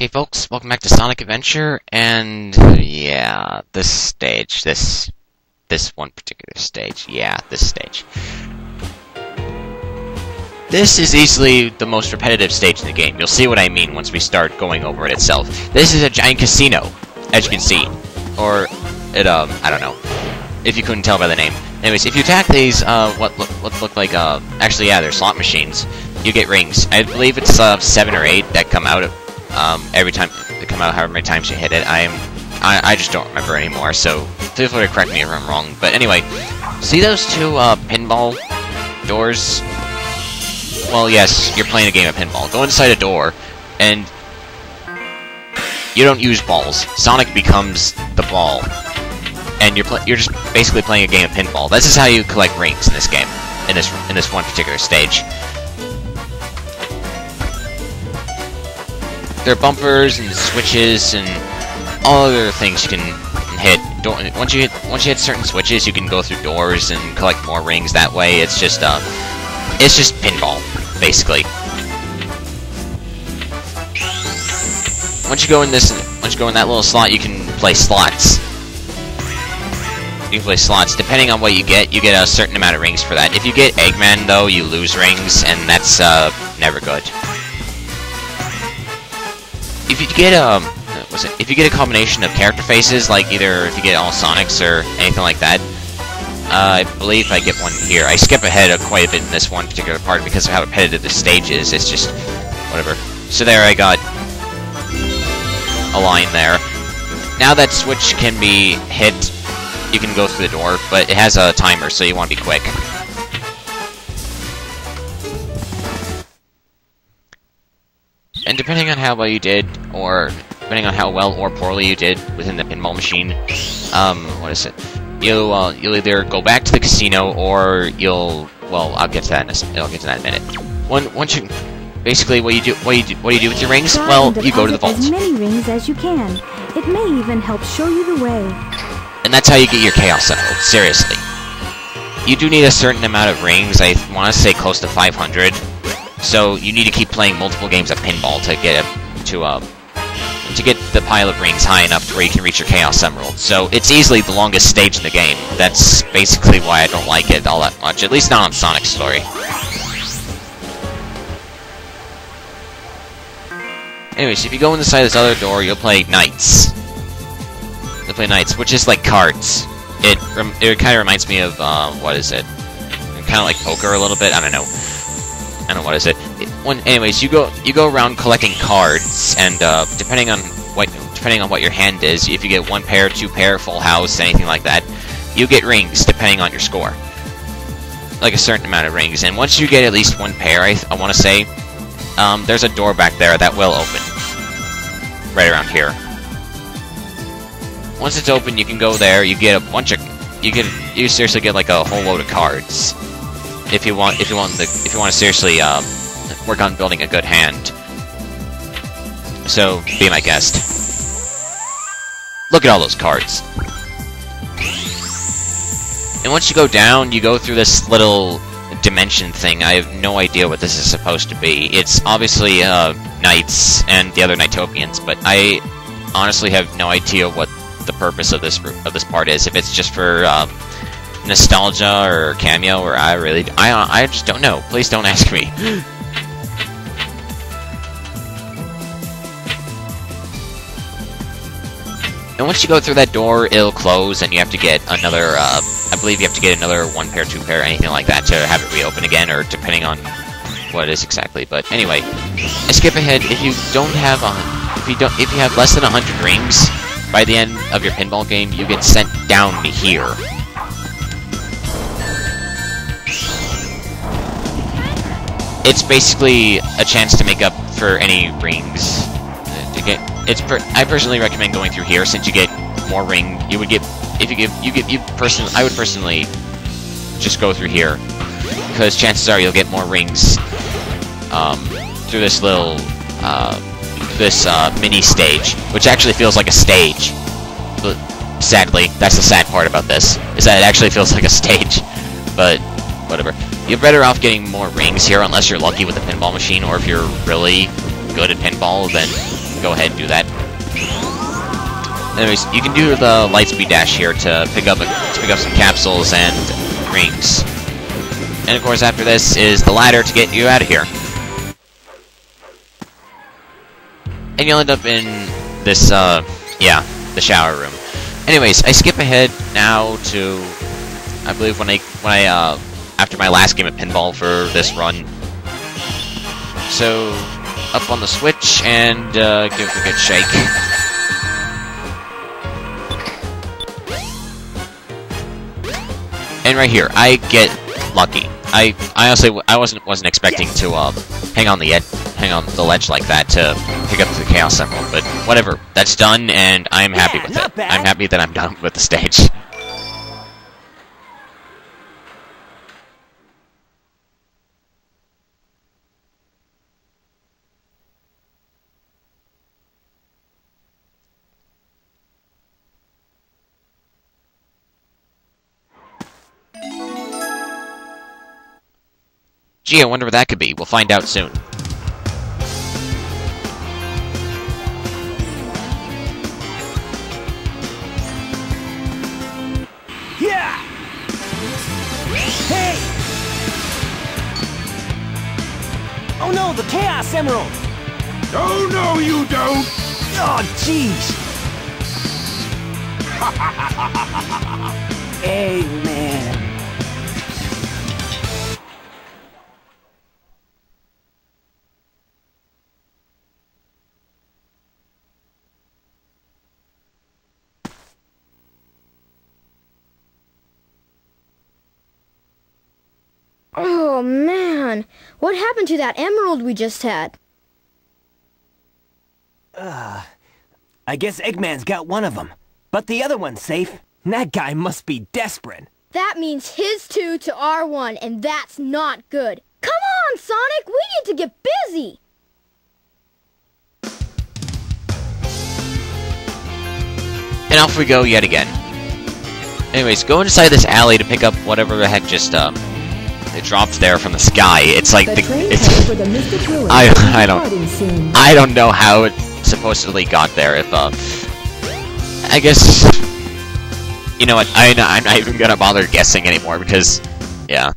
Hey folks, welcome back to Sonic Adventure, and yeah, this stage, this one particular stage, yeah, this stage. This is easily the most repetitive stage in the game. You'll see what I mean once we start going over it itself. This is a giant casino, as you can see. Or, I don't know, if you couldn't tell by the name. Anyways, if you attack these, what look like, actually, yeah, they're slot machines, you get rings. I believe it's, 7 or 8 that come out every time they come out, however many times you hit it. I just don't remember anymore, so feel free to correct me if I'm wrong. But anyway, see those two pinball doors? Well, yes, you're playing a game of pinball. Go inside a door, and you don't use balls. Sonic becomes the ball, and you're just basically playing a game of pinball. This is how you collect rings in this game, in this one particular stage. There are bumpers and switches and all other things you can hit. Once you hit certain switches, you can go through doors and collect more rings that way. It's just pinball, basically. Once you go in that little slot, you can play slots. You can play slots. Depending on what you get a certain amount of rings for that. If you get Eggman, though, you lose rings, and that's never good. If you get if you get a combination of character faces, like either if you get all Sonics or anything like that, I believe I get one here. I skip ahead quite a bit in this one particular part because of how repetitive the stage is. It's just whatever. So there, I got a line there. Now that switch can be hit, you can go through the door, but it has a timer, so you want to be quick. And depending on how well you did, or depending on how well or poorly you did within the pinball machine, what is it? You'll either go back to the casino, or well, I'll get to that in a minute. Once you, basically, what do you do with your rings? Well, you go to the vault. As many rings as you can. It may even help show you the way. And that's how you get your Chaos Emerald. Seriously, you do need a certain amount of rings. I want to say close to 500. So you need to keep playing multiple games of pinball to get the pile of rings high enough to where you can reach your Chaos Emerald. So it's easily the longest stage in the game. That's basically why I don't like it all that much, at least not on Sonic's story. Anyways, if you go inside this other door, you'll play Knights. You'll play Knights, which is like cards. It kind of reminds me of, what is it? Kind of like poker a little bit, I don't know. What is it? Anyways, you go around collecting cards, and depending on what your hand is, if you get 1 pair, 2 pair, full house, anything like that, you get rings depending on your score. Like a certain amount of rings, and once you get at least 1 pair, I want to say, there's a door back there that will open. Right around here. Once it's open, you can go there. You get a bunch of you seriously get like a whole load of cards. If you want to seriously work on building a good hand. So be my guest. Look at all those cards. And once you go down, you go through this little dimension thing. I have no idea what this is supposed to be. It's obviously Knights and the other Knightopians, but I honestly have no idea what the purpose of this part is. If it's just for nostalgia or cameo, or I just don't know. Please don't ask me. And once you go through that door, it'll close, and you have to get another, I believe you have to get another 1 pair, 2 pair, anything like that to have it reopen again, or depending on what it is exactly. But anyway, I skip ahead. If you have less than 100 rings by the end of your pinball game, you get sent down to here. It's basically a chance to make up for any rings. I personally recommend going through here, since you get more ring. I would personally just go through here, because chances are you'll get more rings through this little mini stage, which actually feels like a stage. But sadly, that's the sad part about this, is that it actually feels like a stage. But whatever. You're better off getting more rings here, unless you're lucky with the pinball machine, or if you're really good at pinball, then go ahead and do that. Anyways, you can do the Lightspeed Dash here to pick up some capsules and rings. And of course, after this is the ladder to get you out of here. And you'll end up in this, yeah, the shower room. Anyways, I skip ahead now to, I believe when I after my last game of pinball for this run. So, up on the switch and give it a good shake. And right here, I get lucky. I honestly wasn't expecting to hang on the ledge like that to pick up the Chaos Emerald, but whatever. That's done, and I'm happy with it. Bad. I'm happy that I'm done with the stage. Gee, I wonder what that could be. We'll find out soon. Yeah! Hey! Oh no, the Chaos Emerald! Oh, no, you don't! Oh, jeez! Eggman! Oh, man. What happened to that emerald we just had? I guess Eggman's got one of them. But the other one's safe. That guy must be desperate. That means his 2 to our 1, and that's not good. Come on, Sonic! We need to get busy! And off we go yet again. Anyways, go inside this alley to pick up whatever the heck just, it dropped there from the sky. It's like I don't know how it supposedly got there. If I guess, you know what? I'm not even gonna bother guessing anymore because, yeah.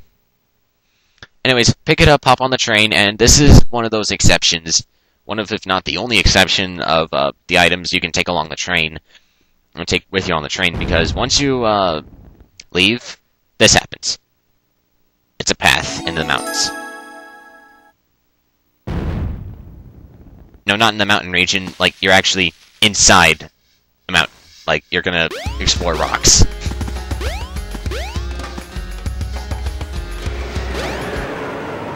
Anyways, pick it up, hop on the train, and this is one of those exceptions. One of, if not the only exception of the items you can take along the train and take with you on the train, because once you leave, this happens. It's a path into the mountains. No, not in the mountain region. Like, you're actually inside the mountain. Like, you're gonna explore rocks.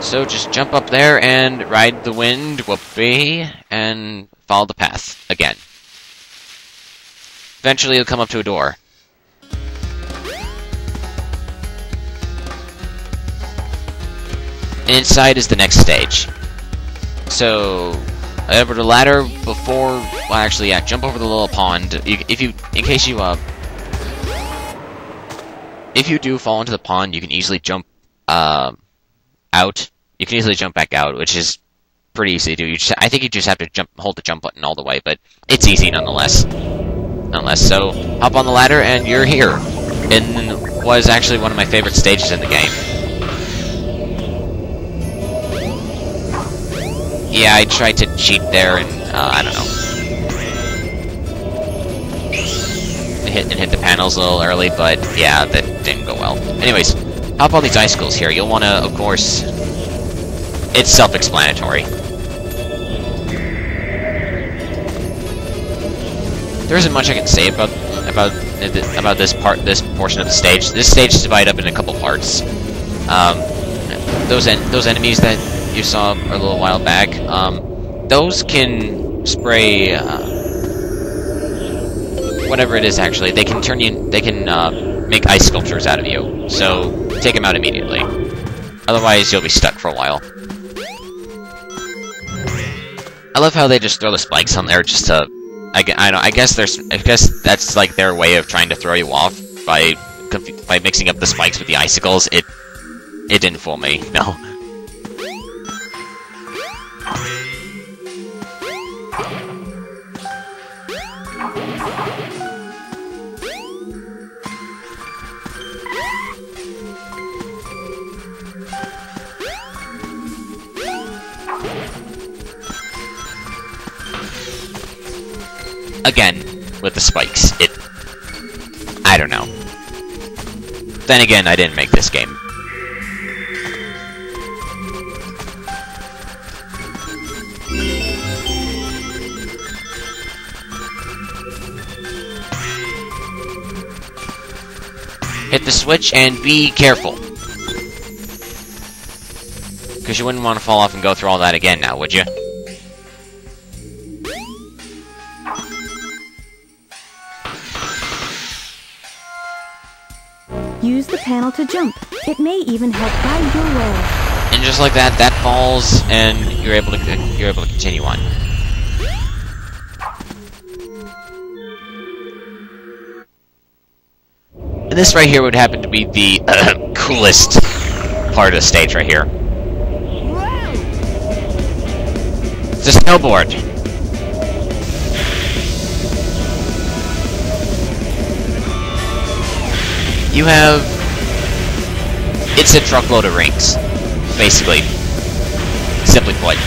So just jump up there and ride the wind, whoopee, and follow the path again. Eventually you'll come up to a door. And inside is the next stage. So, over the ladder before, well actually yeah, jump over the little pond. If you do fall into the pond, you can easily jump out. You can easily jump back out, which is pretty easy to do. I think you just have to hold the jump button all the way, but it's easy nonetheless. So, hop on the ladder and you're here. And was actually one of my favorite stages in the game. Yeah, I tried to cheat there, and I don't know. Hit the panels a little early, but yeah, that didn't go well. Anyways, hop on these icicles here. You'll want to, of course, it's self-explanatory. There isn't much I can say about this portion of the stage. This stage is divided up in a couple parts. Those enemies that you saw a little while back, those can spray whatever it is. Actually, they can make ice sculptures out of you. So take them out immediately. Otherwise, you'll be stuck for a while. I love how they just throw the spikes on there just to. I guess that's like their way of trying to throw you off by mixing up the spikes with the icicles. It didn't fool me. No. again, with the spikes, I don't know. Then again, I didn't make this game. Hit the switch and be careful. Because you wouldn't want to fall off and go through all that again now, would you? Use the panel to jump. It may even help guide your way. And just like that, that falls, and you're able to continue on. And this right here would happen to be the coolest part of the stage right here. It's a snowboard. You have... It's a truckload of rings, basically. Simply put.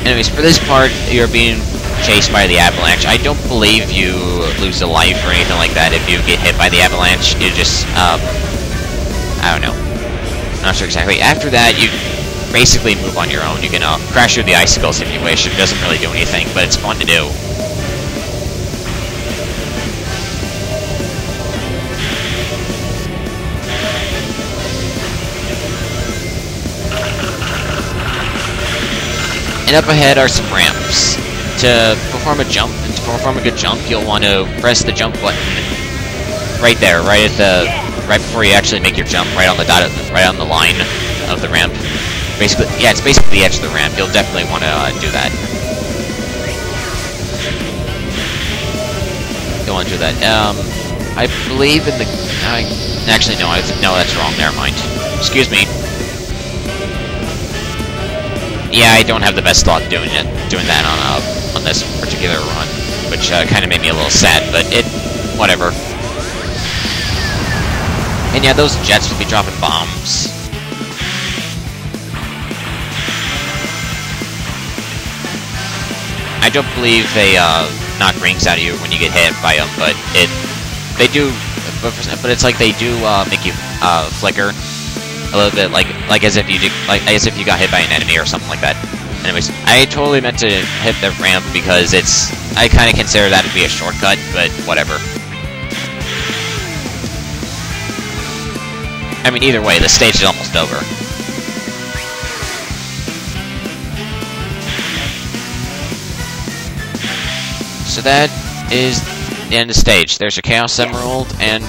Anyways, for this part, you're being chased by the avalanche. I don't believe you lose a life or anything like that if you get hit by the avalanche. You just, I don't know. Not sure exactly. After that, you basically move on your own. You can crash through the icicles if you wish. It doesn't really do anything, but it's fun to do. And up ahead are some ramps. To perform a jump, and to perform a good jump, you'll want to press the jump button right there, right before you actually make your jump, right on the right on the line of the ramp. Basically, yeah, it's basically the edge of the ramp. You'll definitely want to do that. You'll want to do that. I believe in the. Actually, no, no, that's wrong. Never mind. Excuse me. Yeah, I don't have the best luck doing that on this particular run, which kind of made me a little sad, but whatever. And yeah, those jets will be dropping bombs. I don't believe they knock rings out of you when you get hit by them, but they do. But it's like they do make you flicker a little bit, like as if you got hit by an enemy or something like that. Anyways, I totally meant to hit the ramp because I kind of consider that to be a shortcut, but whatever. I mean, either way, the stage is almost over. So that is the end of the stage. There's your Chaos Emerald, and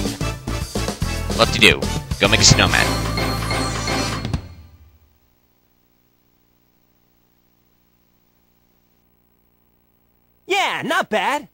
what to do? Go make a snowman. Yeah, not bad.